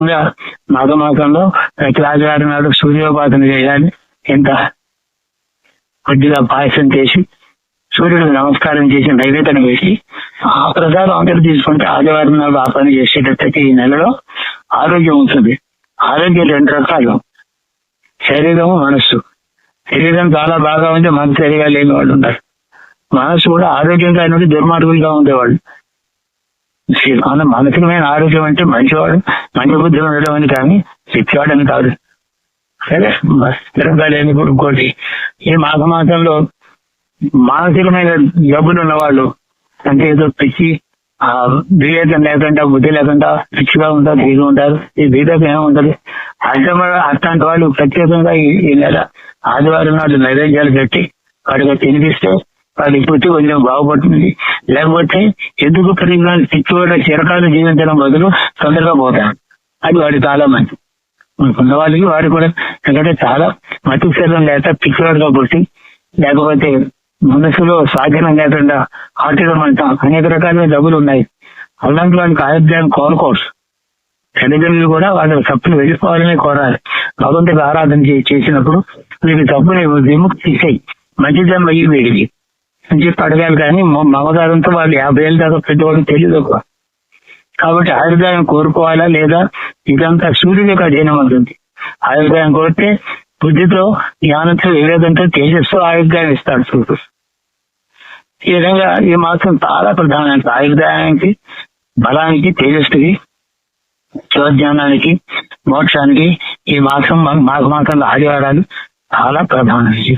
మాఘమాసంలో ప్రతి ఆదివారం నాడు సూర్యోపాసన చేయాలి. ఎంత కొద్దిగా పాయసం చేసి సూర్యుడికి నమస్కారం చేసి నైవేద్యం వేసి ఆ ప్రసాదం అందరూ తీసుకుంటే ఆదివారం నాడు ఆ పని చేసేటట్టయితే ఈ నెలలో ఆరోగ్యం ఉంటుంది. ఆరోగ్యం 2 రకాలు, శరీరము మనస్సు. శరీరం చాలా బాగా ఉంటే మనసు సరిగా లేని వాళ్ళు ఉన్నారు. మనసు కూడా ఆరోగ్యంగా నుండి దుర్మార్గులుగా ఉండేవాళ్ళు. మన మానసికమైన ఆరోగ్యం అంటే మంచివాడు, మంచి బుద్ధి ఉండడం అని, కానీ శిక్షవాడు అని కాదు. సరే, స్థిరంగా లేని ఇంకోటి, ఈ మాఘమాసంలో మానసికమైన జబ్బులు ఉన్నవాళ్ళు, అంటే ఏదో పిచ్చి వివేకం లేకుండా, బుద్ధి లేకుండా పిచ్చిగా ఉంటారు, బీగా ఉంటారు. ఈ బీదకు ఏముంటది? అట్లాంటి వాళ్ళు ప్రత్యేకంగా ఈ నెల ఆదివారం నాడు నైవేద్యాలు పెట్టి వాడికి తినిపిస్తే వాడి పుట్టి కొంచెం బాగుపడుతుంది. లేకపోతే ఎందుకు పరిజ్ఞానం పిచ్చివాడు చిరకాలు జీవించడం బదులు తొందరగా పోతాడు. అది వాడి చాలా మంచి ఉన్న వాళ్ళకి. వాడు కూడా ఎందుకంటే చాలా మతి శరీరం లేక పిచ్చివాడుగా పుట్టి, లేకపోతే మనసులో స్వాధీనం లేకుండా ఆటం అంటాం, అనేక రకాలైన జబ్బులు ఉన్నాయి. అలాంటి వాళ్ళకి ఆరోగ్యాన్ని కోరుకోవచ్చు. తల్లిదండ్రులు కూడా వాళ్ళ తప్పులు వెళ్ళిపోవాలని కోరాలి. భగవంతుడికి ఆరాధన చేసినప్పుడు వీడి తప్పుని విముక్తి చేయి, మంచి జన్మ అయ్యి వీడికి అని చెప్పి అడగాలి. కానీ మమకారంతో వాళ్ళు 50 ఏళ్ళ దాకా పెద్దవాళ్ళు తెలియదు. కాబట్టి ఆయుర్దాయం కోరుకోవాలా లేదా? ఇదంతా సూర్యుడి యొక్క అధీనం ఉంటుంది. ఆయుర్దాయం కోరితే బుద్ధితో, జ్ఞానంతో, వివేకంతో, తేజస్సు ఆయుర్దాయం ఇస్తాడు సూర్యుడు. ఈ విధంగా ఈ మాసం చాలా ప్రధానమైన ఆయుర్దాయానికి, బలానికి, తేజస్సుకి, శివజ్ఞానానికి, మోక్షానికి ఈ మాసం మాఘమాసంలో ఆదివారాలు చాలా ప్రధానమైనవి.